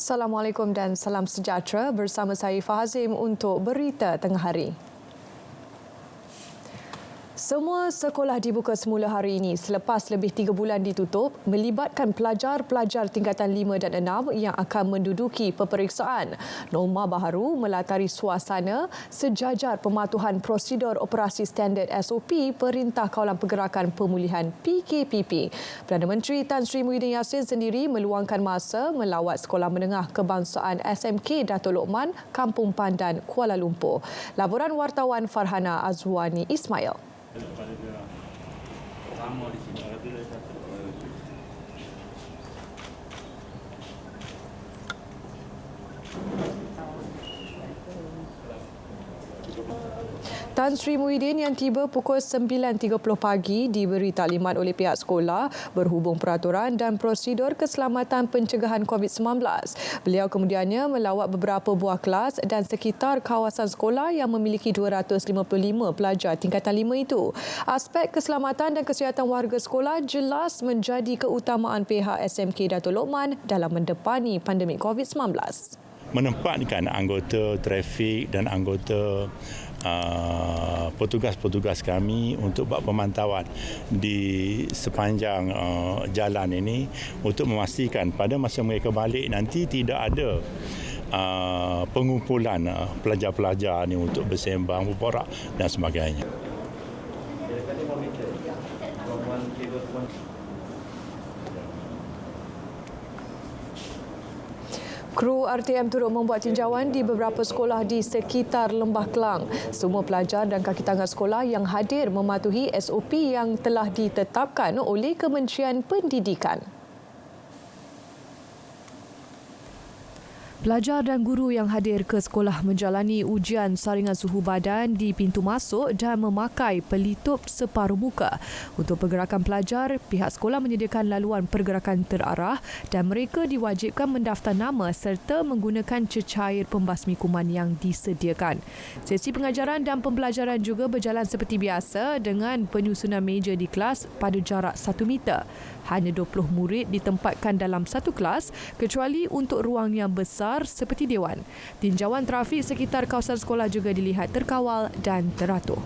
Assalamualaikum dan salam sejahtera, bersama saya Fahazim untuk Berita Tengah Hari. Semua sekolah dibuka semula hari ini selepas lebih 3 bulan ditutup, melibatkan pelajar-pelajar tingkatan 5 dan 6 yang akan menduduki peperiksaan. Norma baharu melatari suasana sejajar pematuhan prosedur operasi standard SOP Perintah Kawalan Pergerakan Pemulihan PKPP. Perdana Menteri Tan Sri Muhyiddin Yassin sendiri meluangkan masa melawat Sekolah Menengah Kebangsaan SMK Dato' Lokman, Kampung Pandan, Kuala Lumpur. Laporan wartawan Farhana Azwani Ismail. Tan Sri Muhyiddin yang tiba pukul 9.30 pagi diberi taklimat oleh pihak sekolah berhubung peraturan dan prosedur keselamatan pencegahan COVID-19. Beliau kemudiannya melawat beberapa buah kelas dan sekitar kawasan sekolah yang memiliki 255 pelajar tingkatan 5 itu. Aspek keselamatan dan kesihatan warga sekolah jelas menjadi keutamaan pihak SMK Dato' Lokman dalam mendepani pandemik COVID-19. Menempatkan anggota trafik dan anggota petugas-petugas kami untuk buat pemantauan di sepanjang jalan ini untuk memastikan pada masa mereka balik nanti tidak ada pengumpulan pelajar-pelajar ni untuk bersembang, berborak dan sebagainya. Kru RTM turut membuat tinjauan di beberapa sekolah di sekitar Lembah Kelang. Semua pelajar dan kaki tangan sekolah yang hadir mematuhi SOP yang telah ditetapkan oleh Kementerian Pendidikan. Pelajar dan guru yang hadir ke sekolah menjalani ujian saringan suhu badan di pintu masuk dan memakai pelitup separuh muka. Untuk pergerakan pelajar, pihak sekolah menyediakan laluan pergerakan terarah dan mereka diwajibkan mendaftar nama serta menggunakan cecair pembasmi kuman yang disediakan. Sesi pengajaran dan pembelajaran juga berjalan seperti biasa dengan penyusunan meja di kelas pada jarak 1 meter. Hanya 20 murid ditempatkan dalam satu kelas kecuali untuk ruang yang besar seperti dewan. Tinjauan trafik sekitar kawasan sekolah juga dilihat terkawal dan teratur.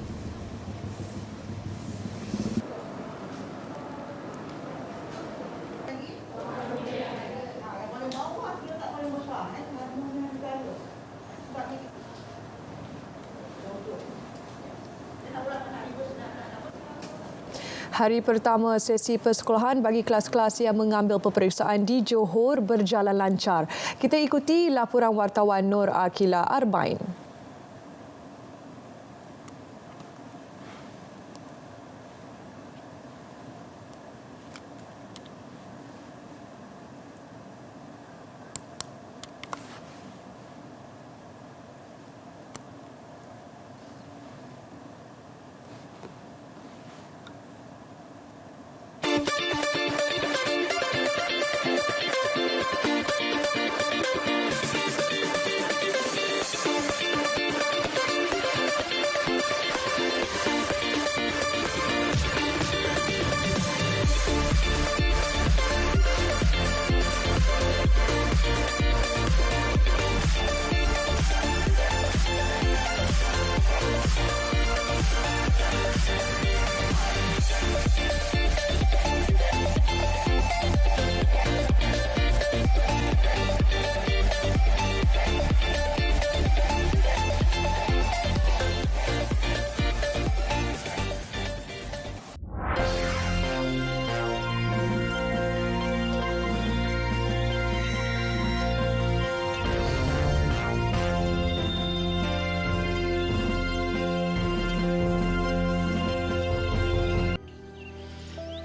Hari pertama sesi persekolahan bagi kelas-kelas yang mengambil peperiksaan di Johor berjalan lancar. Kita ikuti laporan wartawan Nur Akila Arbain.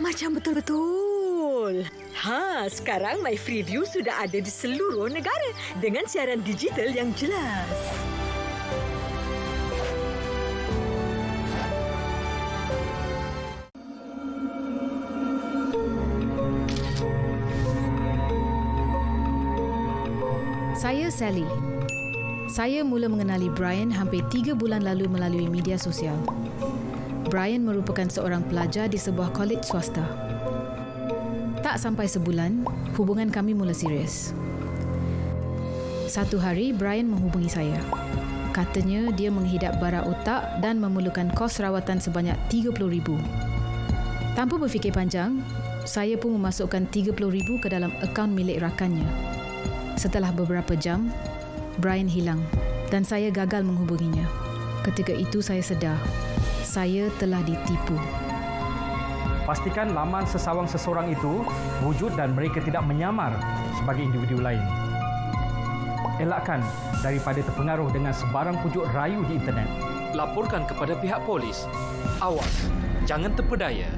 Macam betul-betul. Sekarang My Freeview sudah ada di seluruh negara dengan siaran digital yang jelas. Saya Sally. Saya mula mengenali Brian hampir 3 bulan lalu melalui media sosial. Brian merupakan seorang pelajar di sebuah kolej swasta. Tak sampai sebulan, hubungan kami mula serius. Satu hari, Brian menghubungi saya. Katanya dia menghidap bara otak dan memerlukan kos rawatan sebanyak RM30,000. Tanpa berfikir panjang, saya pun memasukkan RM30,000 ke dalam akaun milik rakannya. Setelah beberapa jam, Brian hilang dan saya gagal menghubunginya. Ketika itu saya sedar, saya telah ditipu. Pastikan laman sesawang seseorang itu wujud dan mereka tidak menyamar sebagai individu lain. Elakkan daripada terpengaruh dengan sebarang pujuk rayu di internet. Laporkan kepada pihak polis. Awas, jangan terpedaya.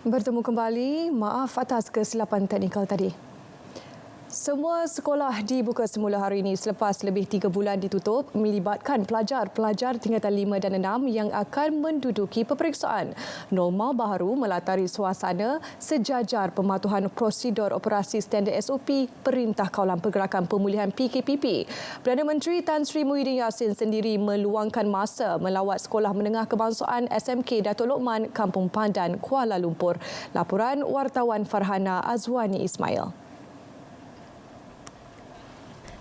Bertemu kembali, maaf atas kesilapan teknikal tadi. Semua sekolah dibuka semula hari ini selepas lebih 3 bulan ditutup melibatkan pelajar-pelajar tingkatan 5 dan 6 yang akan menduduki peperiksaan. Norma baharu melatari suasana sejajar pematuhan prosedur operasi standard SOP Perintah Kawalan Pergerakan Pemulihan PKPP. Perdana Menteri Tan Sri Muhyiddin Yassin sendiri meluangkan masa melawat Sekolah Menengah Kebangsaan SMK Datuk Lokman, Kampung Pandan, Kuala Lumpur. Laporan wartawan Farhana Azwani Ismail.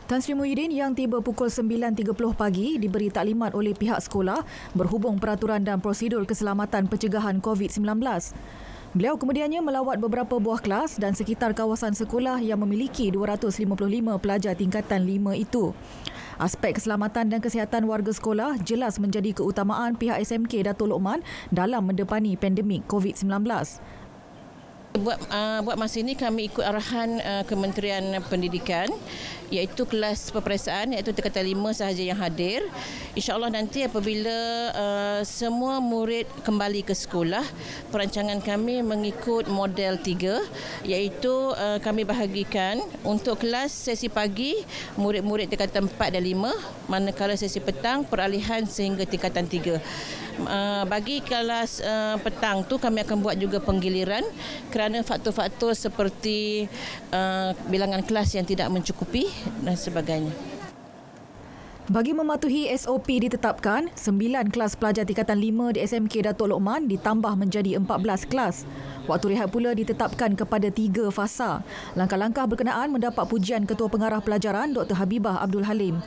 Tan Sri Muhyiddin yang tiba pukul 9.30 pagi diberi taklimat oleh pihak sekolah berhubung peraturan dan prosedur keselamatan pencegahan COVID-19. Beliau kemudiannya melawat beberapa buah kelas dan sekitar kawasan sekolah yang memiliki 255 pelajar tingkatan 5 itu. Aspek keselamatan dan kesihatan warga sekolah jelas menjadi keutamaan pihak SMK Datuk Lokman dalam mendepani pandemik COVID-19. Buat masa ini kami ikut arahan Kementerian Pendidikan, iaitu kelas peperiksaan iaitu tingkatan 5 sahaja yang hadir. InsyaAllah nanti apabila semua murid kembali ke sekolah, perancangan kami mengikut model 3, iaitu kami bahagikan untuk kelas sesi pagi murid-murid tingkatan 4 dan 5, manakala sesi petang peralihan sehingga tingkatan 3. Bagi kelas petang tu kami akan buat juga penggiliran kerana faktor-faktor seperti bilangan kelas yang tidak mencukupi dan sebagainya. Bagi mematuhi SOP ditetapkan, 9 kelas pelajar tingkatan 5 di SMK Datuk Lokman ditambah menjadi 14 kelas. Waktu rehat pula ditetapkan kepada 3 fasa. Langkah-langkah berkenaan mendapat pujian Ketua Pengarah Pelajaran Dr. Habibah Abdul Halim.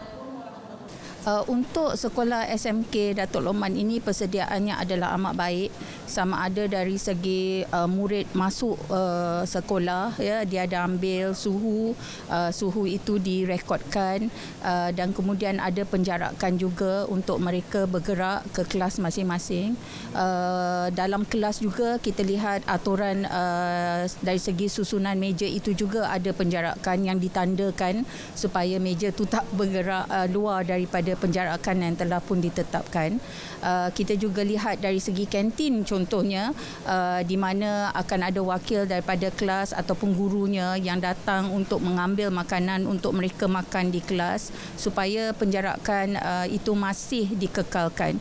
Untuk sekolah SMK Datuk Lokman ini persediaannya adalah amat baik, sama ada dari segi murid masuk sekolah, ya, dia ada ambil suhu itu direkodkan, dan kemudian ada penjarakan juga untuk mereka bergerak ke kelas masing-masing. Dalam kelas juga kita lihat aturan dari segi susunan meja itu juga ada penjarakan yang ditandakan supaya meja itu tak bergerak luar daripada penjarakan yang telah pun ditetapkan. Kita juga lihat dari segi kantin contohnya, di mana akan ada wakil daripada kelas ataupun gurunya yang datang untuk mengambil makanan untuk mereka makan di kelas supaya penjarakan itu masih dikekalkan.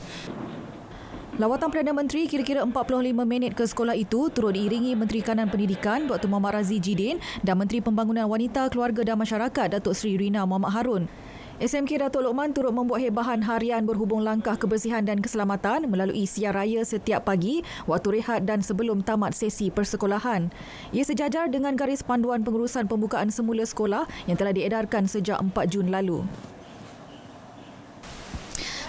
Lawatan Perdana Menteri kira-kira 45 minit ke sekolah itu turut diiringi Menteri Kanan Pendidikan Dr. Muhammad Razzie Jidin dan Menteri Pembangunan Wanita, Keluarga dan Masyarakat Datuk Seri Rina Muhammad Harun. SMK Datuk Lokman turut membuat hebahan harian berhubung langkah kebersihan dan keselamatan melalui siar raya setiap pagi, waktu rehat dan sebelum tamat sesi persekolahan. Ia sejajar dengan garis panduan pengurusan pembukaan semula sekolah yang telah diedarkan sejak 4 Jun lalu.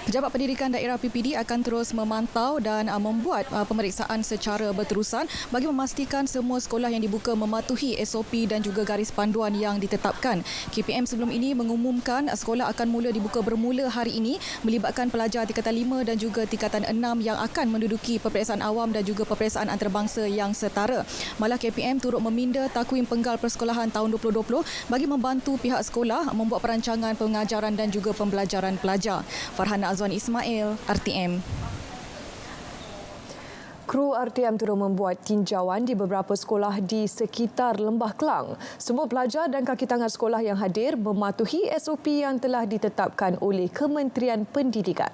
Pejabat Pendidikan Daerah PPD akan terus memantau dan membuat pemeriksaan secara berterusan bagi memastikan semua sekolah yang dibuka mematuhi SOP dan juga garis panduan yang ditetapkan. KPM sebelum ini mengumumkan sekolah akan mula dibuka bermula hari ini melibatkan pelajar tingkatan 5 dan juga tingkatan 6 yang akan menduduki peperiksaan awam dan juga peperiksaan antarabangsa yang setara. Malah KPM turut meminda takwim penggal persekolahan tahun 2020 bagi membantu pihak sekolah membuat perancangan pengajaran dan juga pembelajaran pelajar. Farhana Azwan Ismail, RTM. Kru RTM turut membuat tinjauan di beberapa sekolah di sekitar Lembah Kelang. Semua pelajar dan kaki tangan sekolah yang hadir mematuhi SOP yang telah ditetapkan oleh Kementerian Pendidikan.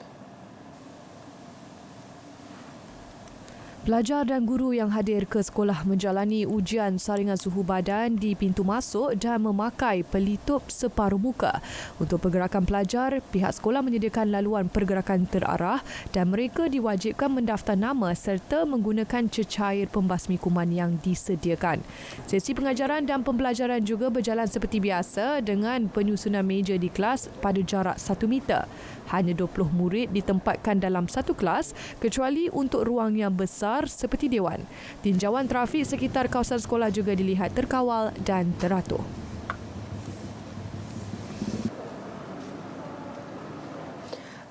Pelajar dan guru yang hadir ke sekolah menjalani ujian saringan suhu badan di pintu masuk dan memakai pelitup separuh muka. Untuk pergerakan pelajar, pihak sekolah menyediakan laluan pergerakan terarah dan mereka diwajibkan mendaftar nama serta menggunakan cecair pembasmi kuman yang disediakan. Sesi pengajaran dan pembelajaran juga berjalan seperti biasa dengan penyusunan meja di kelas pada jarak 1 meter. Hanya 20 murid ditempatkan dalam satu kelas kecuali untuk ruang yang besar seperti dewan. Tinjauan trafik sekitar kawasan sekolah juga dilihat terkawal dan teratur.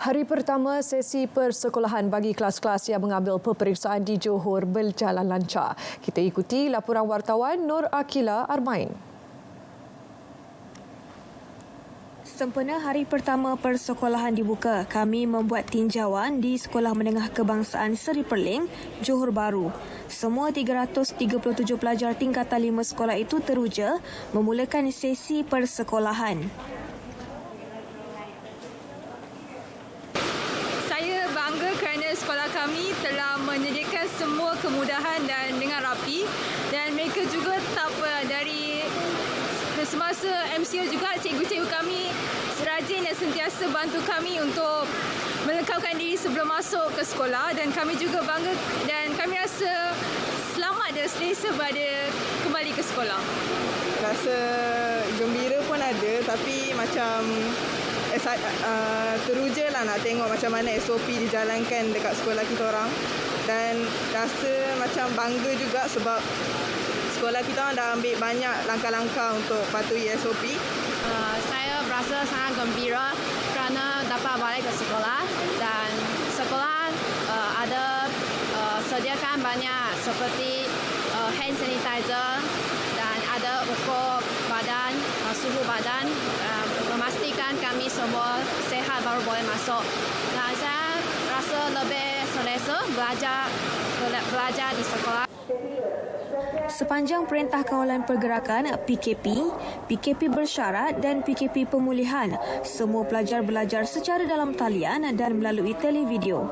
Hari pertama sesi persekolahan bagi kelas-kelas yang mengambil peperiksaan di Johor berjalan lancar. Kita ikuti laporan wartawan Nur Akila Armain. Sempena hari pertama persekolahan dibuka, kami membuat tinjauan di Sekolah Menengah Kebangsaan Seri Perling, Johor Bahru. Semua 337 pelajar tingkatan 5 sekolah itu teruja memulakan sesi persekolahan. Saya bangga kerana sekolah kami telah menyediakan semua kemudahan dan dengan rapi, dan mereka juga dari semasa MCO juga cikgu-cikgu kami rajin dan sentiasa bantu kami untuk melengkapkan diri sebelum masuk ke sekolah, dan kami juga bangga dan kami rasa selamat dan selesa pada kembali ke sekolah. Rasa gembira pun ada, tapi macam teruja lah nak tengok macam mana SOP dijalankan dekat sekolah kita orang, dan rasa macam bangga juga sebab sekolah kita orang dah ambil banyak langkah-langkah untuk patuhi SOP. Saya berasa sangat gembira kerana dapat balik ke sekolah, dan sekolah ada sediakan banyak seperti hand sanitizer dan ada ukur badan, suhu badan, memastikan kami semua sehat baru boleh masuk. Dan saya rasa lebih selesa belajar di sekolah. Sepanjang Perintah Kawalan Pergerakan PKP, PKP bersyarat dan PKP pemulihan, semua pelajar belajar secara dalam talian dan melalui televideo.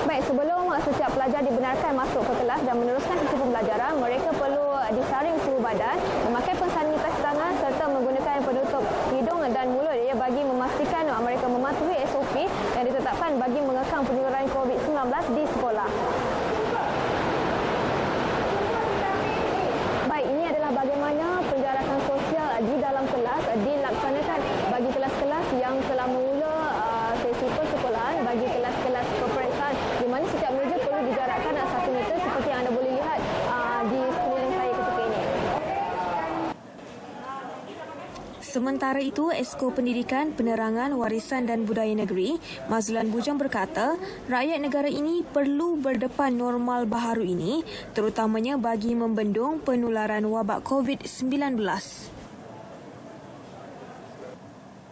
Baik, sebelum setiap pelajar dibenarkan masuk ke kelas dan meneruskan sesi pembelajaran, mereka perlu disaring suhu badan, memakai sanitasi tangan serta menggunakan penutup hidung dan mulut bagi memastikan mereka mematuhi SOP yang ditetapkan bagi mengekang penularan COVID-19 di sekolah. Baik, ini adalah bagaimana penjarakan sosial di dalam kelas dilaksanakan bagi kelas-kelas yang telah memula sesi persekolahan, bagi kelas-kelas peperiksaan di mana setiap meja perlu dijarakkan 1 meter seperti yang anda boleh lihat di sekeliling saya ketika ini. Sementara itu, Esko Pendidikan, Penerangan, Warisan dan Budaya Negeri, Mazlan Bujang berkata, rakyat negara ini perlu berdepan normal baharu ini, terutamanya bagi membendung penularan wabak COVID-19.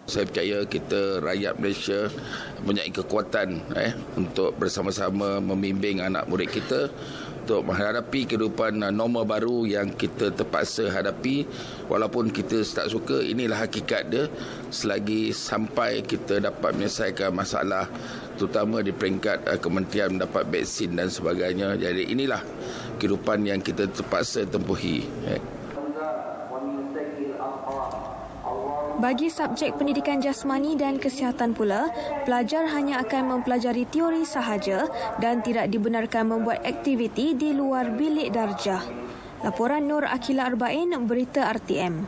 Saya percaya kita rakyat Malaysia mempunyai kekuatan untuk bersama-sama membimbing anak murid kita untuk menghadapi kehidupan normal baru yang kita terpaksa hadapi. Walaupun kita tak suka, inilah hakikat dia. Selagi sampai kita dapat menyelesaikan masalah, terutama di peringkat kementerian mendapat vaksin dan sebagainya. Jadi inilah kehidupan yang kita terpaksa tempuhi. Bagi subjek pendidikan jasmani dan kesihatan pula, pelajar hanya akan mempelajari teori sahaja dan tidak dibenarkan membuat aktiviti di luar bilik darjah. Laporan Nur Akila Arba'in, Berita RTM.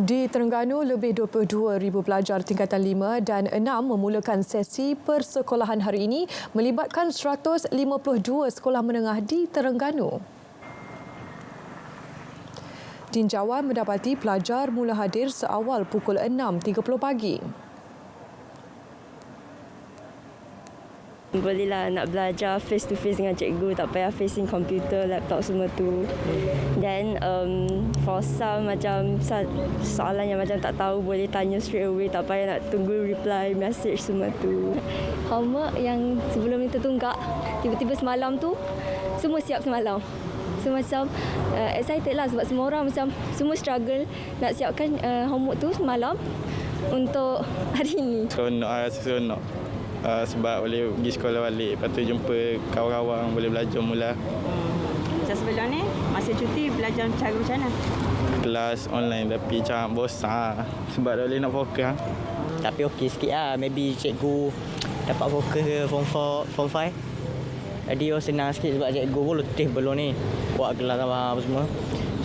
Di Terengganu, lebih 22,000 pelajar tingkatan 5 dan 6 memulakan sesi persekolahan hari ini melibatkan 152 sekolah menengah di Terengganu. Tinjauan mendapati pelajar mula hadir seawal pukul 6.30 pagi. Bolehlah nak belajar face to face dengan cikgu, tak payah facing komputer, laptop semua tu. Dan for some macam soalan yang macam tak tahu boleh tanya straight away, tak payah nak tunggu reply message semua tu. Homework yang sebelum ni tertunggak, tiba-tiba semalam tu semua siap semalam. So macam excited lah sebab semua orang macam semua struggle nak siapkan homework tu semalam untuk hari ini. Seronok. Sebab boleh pergi sekolah balik, lepas tu jumpa kawan-kawan, boleh belajar mula. Macam sebelum ni, masa cuti belajar cara macam mana? Kelas online tapi macam bosan sebab tak boleh nak fokus. Tapi okey sikit lah, maybe cikgu dapat fokus ke form 4, form 5. Jadi senang sikit sebab cikgu pun letih belum ni buat kelas tambahan apa semua.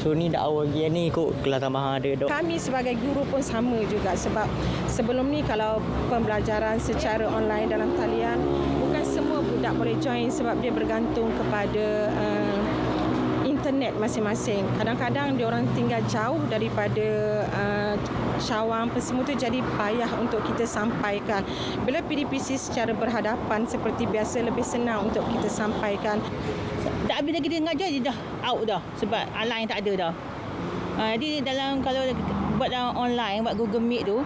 So ni dah awal lagi ni ikut kelas tambahan ada. Kami sebagai guru pun sama juga sebab sebelum ni kalau pembelajaran secara online dalam talian bukan semua budak boleh join sebab dia bergantung kepada internet masing-masing. Kadang-kadang dia orang tinggal jauh daripada Syawang apa semua tu, jadi payah untuk kita sampaikan. Bila PDPC secara berhadapan seperti biasa lebih senang untuk kita sampaikan. Tak habis lagi dia mengajar dia dah out dah sebab online tak ada dah. Jadi dalam kalau buat dalam online buat Google Meet tu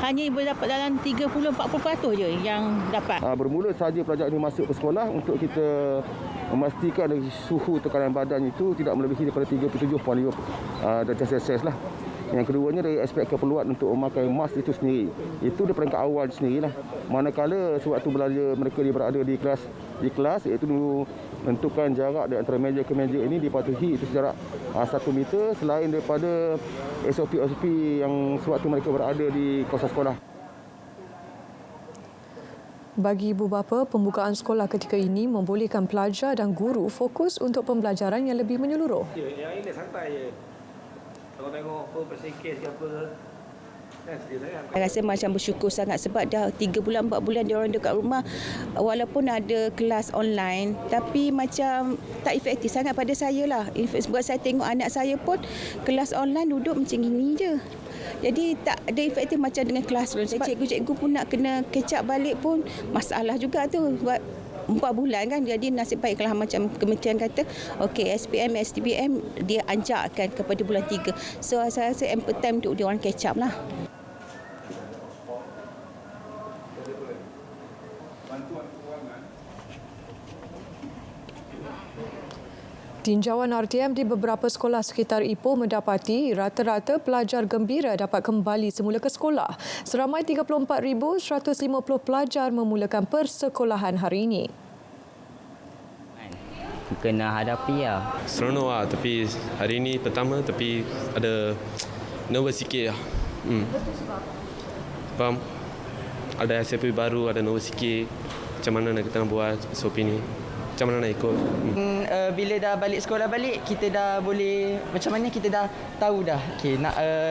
hanya boleh dapat dalam 30-40% je yang dapat. Bermula saja pelajar ini masuk ke sekolah untuk kita memastikan dari suhu tekanan badan itu tidak melebihi daripada 37.5 darjah Celsius lah. Yang keduanya dari aspek keperluan untuk memakai mask itu sendiri. Itu di peringkat awal sendirilah. Manakala sewaktu belajar mereka berada di kelas iaitu menentukan jarak di antara meja ke meja ini dipatuhi itu sejarak 1 meter selain daripada SOP yang sewaktu mereka berada di kawasan sekolah. Bagi ibu bapa, pembukaan sekolah ketika ini membolehkan pelajar dan guru fokus untuk pembelajaran yang lebih menyeluruh. Yang ini santai je. Kalau tengok apa pasal kes ke apa. Saya rasa macam bersyukur sangat sebab dah 3 bulan 4 bulan dia orang dekat rumah walaupun ada kelas online tapi macam tak efektif sangat pada saya lah. Sebab saya tengok anak saya pun kelas online duduk macam gini je. Jadi tak ada efektif macam dengan classroom. Cikgu-cikgu pun nak kena catch up balik pun masalah juga tu. Sebab 4 bulan kan, jadi nasib baiklah macam kementerian kata okey SPM, STPM dia anjakkan kepada bulan 3. So saya rasa ample time untuk dia orang catch up lah. Tinjauan RTM di beberapa sekolah sekitar Ipoh mendapati rata-rata pelajar gembira dapat kembali semula ke sekolah. Seramai 34,150 pelajar memulakan persekolahan hari ini. Kena hadapi lah. Seronok lah tapi hari ini pertama tapi ada nervous sikit lah. Faham? Ada SOP baru, ada nervous sikit. Macam mana nak kita buat SOP ni? Macam mana nak ikut? Bila dah balik sekolah balik, kita dah boleh macam mana kita dah tahu dah.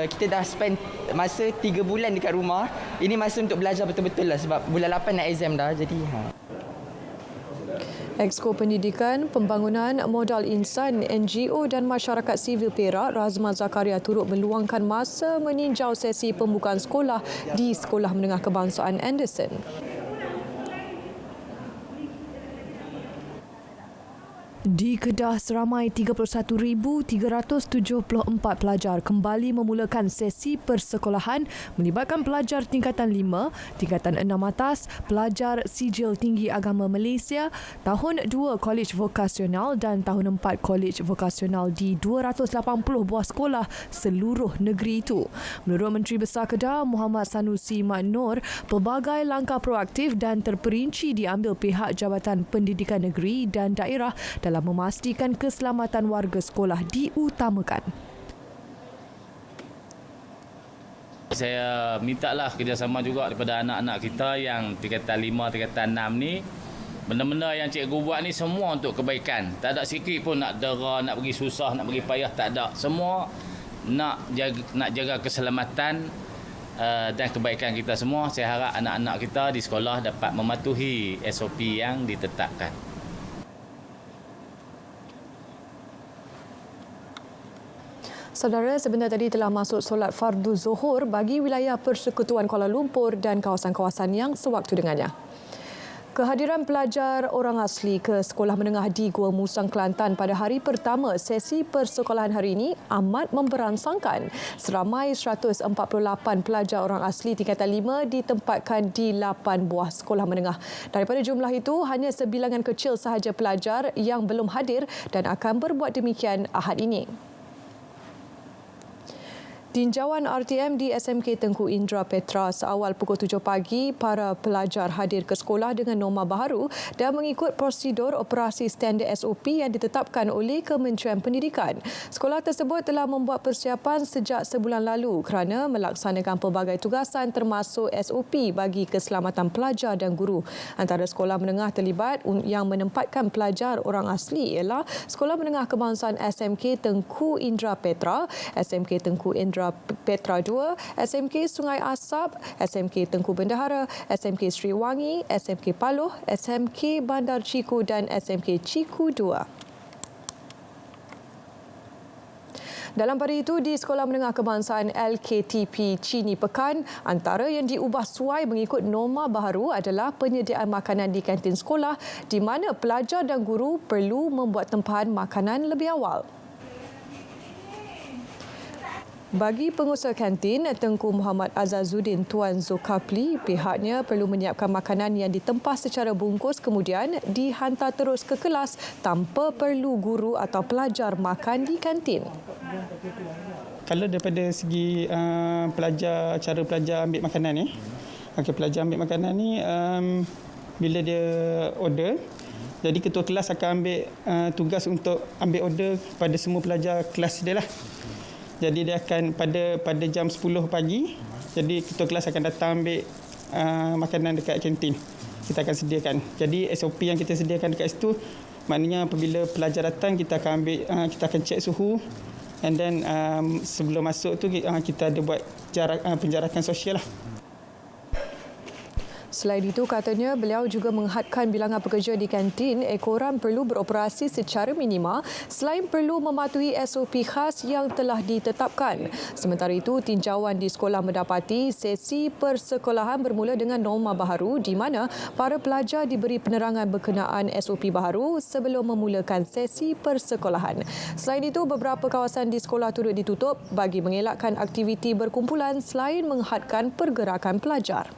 Kita dah spend masa 3 bulan dekat rumah. Ini masa untuk belajar betul-betul lah sebab bulan 8 nak exam dah. Jadi Exko Pendidikan, Pembangunan Modal Insan, NGO dan Masyarakat Sivil Perak, Razman Zakaria turut meluangkan masa meninjau sesi pembukaan sekolah di Sekolah Menengah Kebangsaan Anderson. Di Kedah, seramai 31,374 pelajar kembali memulakan sesi persekolahan melibatkan pelajar tingkatan 5, tingkatan 6 atas, pelajar Sijil Tinggi Agama Malaysia, tahun 2 Kolej Vokasional dan tahun 4 Kolej Vokasional di 280 buah sekolah seluruh negeri itu. Menurut Menteri Besar Kedah, Muhammad Sanusi Mat Noor, pelbagai langkah proaktif dan terperinci diambil pihak Jabatan Pendidikan Negeri dan Daerah dalam memastikan keselamatan warga sekolah diutamakan. Saya mintalah kerjasama juga daripada anak-anak kita yang tingkatan 5, tingkatan 6 ni. Benda-benda yang cikgu buat ni semua untuk kebaikan. Tak ada sikit pun nak dera, nak bagi susah, nak bagi payah, tak ada. Semua nak jaga keselamatan dan kebaikan kita semua. Saya harap anak-anak kita di sekolah dapat mematuhi SOP yang ditetapkan. Saudara, sebentar tadi telah masuk solat fardu zuhur bagi wilayah Persekutuan Kuala Lumpur dan kawasan-kawasan yang sewaktu dengannya. Kehadiran pelajar orang asli ke sekolah menengah di Gua Musang, Kelantan pada hari pertama sesi persekolahan hari ini amat memberangsangkan. Seramai 148 pelajar orang asli tingkatan 5 ditempatkan di 8 buah sekolah menengah. Daripada jumlah itu, hanya sebilangan kecil sahaja pelajar yang belum hadir dan akan berbuat demikian Ahad ini. Tinjauan RTM di SMK Tengku Indra Petra seawal pukul 7 pagi, para pelajar hadir ke sekolah dengan norma baharu dan mengikut prosedur operasi standard SOP yang ditetapkan oleh Kementerian Pendidikan. Sekolah tersebut telah membuat persiapan sejak sebulan lalu kerana melaksanakan pelbagai tugasan termasuk SOP bagi keselamatan pelajar dan guru. Antara sekolah menengah terlibat yang menempatkan pelajar orang asli ialah Sekolah Menengah Kebangsaan SMK Tengku Indra Petra, SMK Tengku Indra Petra 2, SMK Sungai Asap, SMK Tengku Bendahara, SMK Sri Wangi, SMK Paloh, SMK Bandar Ciku dan SMK Ciku 2. Dalam pada itu, di Sekolah Menengah Kebangsaan LKTP Cini Pekan, antara yang diubah suai mengikut norma baharu adalah penyediaan makanan di kantin sekolah di mana pelajar dan guru perlu membuat tempahan makanan lebih awal. Bagi pengusaha kantin, Tengku Muhammad Azazuddin Tuan Zulkafli, pihaknya perlu menyiapkan makanan yang ditempah secara bungkus kemudian dihantar terus ke kelas tanpa perlu guru atau pelajar makan di kantin. Kalau daripada segi cara pelajar ambil makanan ni, pelajar ambil makanan ni bila dia order, jadi ketua kelas akan ambil tugas untuk ambil order pada semua pelajar kelas dia lah. Jadi dia akan pada jam 10 pagi, jadi ketua kelas akan datang ambil makanan dekat kantin. Kita akan sediakan. Jadi SOP yang kita sediakan dekat situ, maknanya apabila pelajar datang, kita akan kita cek suhu, and then sebelum masuk tu kita ada buat penjarakan sosial lah. Selain itu, katanya beliau juga menghadkan bilangan pekerja di kantin ekoran perlu beroperasi secara minima selain perlu mematuhi SOP khas yang telah ditetapkan. Sementara itu, tinjauan di sekolah mendapati sesi persekolahan bermula dengan norma baharu di mana para pelajar diberi penerangan berkenaan SOP baharu sebelum memulakan sesi persekolahan. Selain itu, beberapa kawasan di sekolah turut ditutup bagi mengelakkan aktiviti berkumpulan selain menghadkan pergerakan pelajar.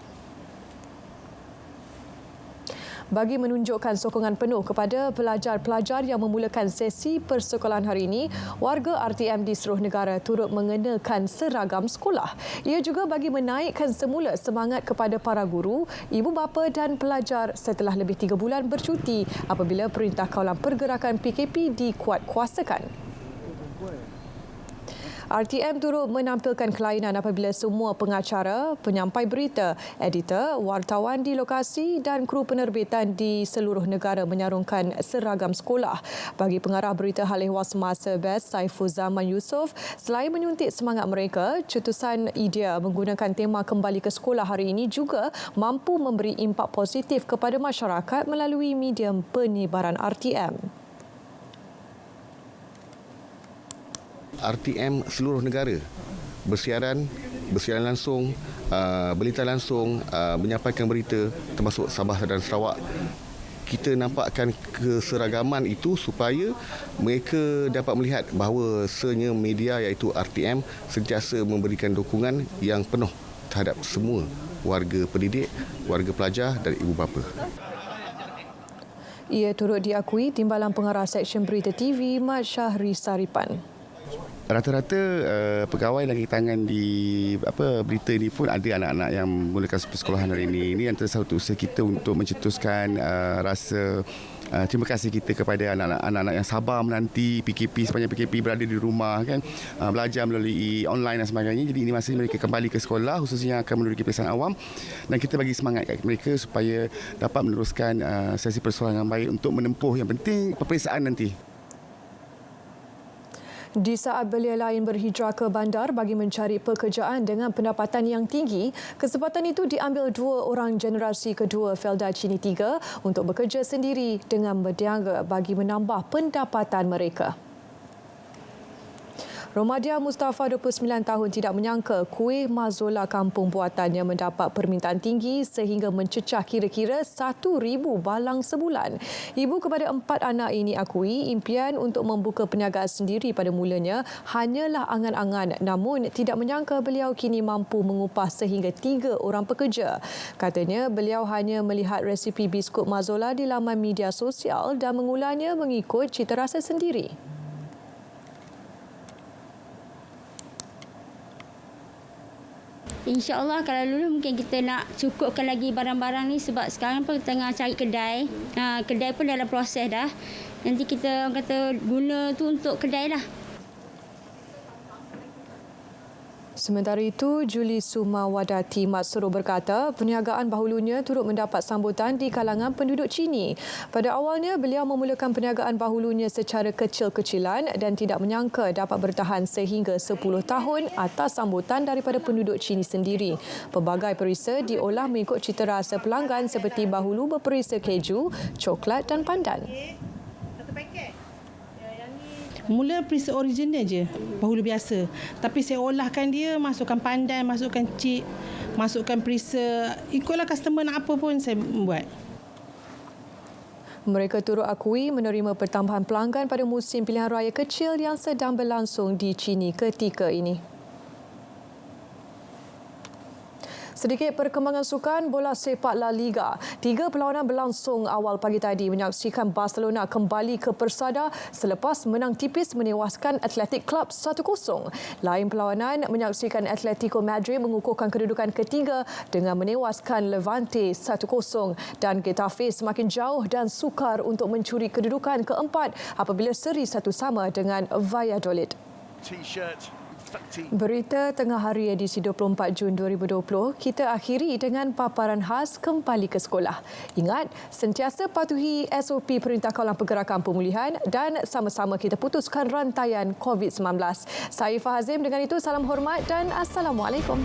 Bagi menunjukkan sokongan penuh kepada pelajar-pelajar yang memulakan sesi persekolahan hari ini, warga RTM di seluruh negara turut mengenakan seragam sekolah. Ia juga bagi menaikkan semula semangat kepada para guru, ibu bapa dan pelajar setelah lebih 3 bulan bercuti apabila Perintah Kawalan Pergerakan PKP dikuatkuasakan. RTM turut menampilkan kelainan apabila semua pengacara, penyampai berita, editor, wartawan di lokasi dan kru penerbitan di seluruh negara menyarungkan seragam sekolah. Bagi pengarah berita Hal-Ehwal Semasa BES, Saiful Zaman Yusof, selain menyuntik semangat mereka, cetusan idea menggunakan tema kembali ke sekolah hari ini juga mampu memberi impak positif kepada masyarakat melalui medium penyebaran RTM. RTM seluruh negara bersiaran langsung, berita langsung, menyampaikan berita termasuk Sabah dan Sarawak. Kita nampakkan keseragaman itu supaya mereka dapat melihat bahawa sebenarnya media iaitu RTM sentiasa memberikan dukungan yang penuh terhadap semua warga pendidik, warga pelajar dan ibu bapa. Ia turut diakui Timbalan Pengarah Seksyen Berita TV, Mat Syahri Saripan. Rata-rata pegawai lagi tangan di berita ini pun ada anak-anak yang menggunakan persekolahan hari ini. Ini antara satu usaha kita untuk mencetuskan rasa terima kasih kita kepada anak-anak yang sabar menanti PKP, sepanjang PKP berada di rumah kan, belajar melalui online dan sebagainya. Jadi ini masa mereka kembali ke sekolah, khususnya akan meneruki peperiksaan awam, dan kita bagi semangat kat mereka supaya dapat meneruskan sesi persoalan yang baik untuk menempuh yang penting peperiksaan nanti. Di saat belia lain berhijrah ke bandar bagi mencari pekerjaan dengan pendapatan yang tinggi, kesempatan itu diambil 2 orang generasi kedua Felda Cini 3 untuk bekerja sendiri dengan berniaga bagi menambah pendapatan mereka. Romadia Mustafa 29 tahun tidak menyangka kuih mazola kampung buatannya mendapat permintaan tinggi sehingga mencecah kira-kira 1,000 balang sebulan. Ibu kepada 4 anak ini akui impian untuk membuka perniagaan sendiri pada mulanya hanyalah angan-angan, namun tidak menyangka beliau kini mampu mengupah sehingga 3 orang pekerja. Katanya beliau hanya melihat resipi biskut mazola di laman media sosial dan mengulangnya mengikut cita rasa sendiri. InsyaAllah kalau dulu mungkin kita nak cukupkan lagi barang-barang ni sebab sekarang pun tengah cari kedai. Kedai pun dalam proses dah. Nanti kita orang kata guna tu untuk kedai lah. Sementara itu, Juli Sumawadati Matsuro berkata perniagaan bahulunya turut mendapat sambutan di kalangan penduduk Cini. Pada awalnya, beliau memulakan perniagaan bahulunya secara kecil-kecilan dan tidak menyangka dapat bertahan sehingga 10 tahun atas sambutan daripada penduduk Cini sendiri. Pelbagai perisa diolah mengikut cita rasa pelanggan seperti bahulu berperisa keju, coklat dan pandan. Mula perisa original je, bahulu biasa. Tapi saya olahkan dia, masukkan pandan, masukkan cik, masukkan perisa. Ikutlah customer nak apa pun saya buat. Mereka turut akui menerima pertambahan pelanggan pada musim pilihan raya kecil yang sedang berlangsung di Cini ketika ini. Sedikit perkembangan sukan bola sepak La Liga. 3 perlawanan berlangsung awal pagi tadi menyaksikan Barcelona kembali ke persada selepas menang tipis menewaskan Athletic Club 1-0. Lain perlawanan menyaksikan Atletico Madrid mengukuhkan kedudukan ketiga dengan menewaskan Levante 1-0 dan Getafe semakin jauh dan sukar untuk mencuri kedudukan keempat apabila seri 1-1 dengan Valladolid. Berita tengah hari edisi 24 Jun 2020, kita akhiri dengan paparan khas kembali ke sekolah. Ingat, sentiasa patuhi SOP Perintah Kawalan Pergerakan Pemulihan dan sama-sama kita putuskan rantaian COVID-19. Saya Ifah Hazim, dengan itu salam hormat dan Assalamualaikum.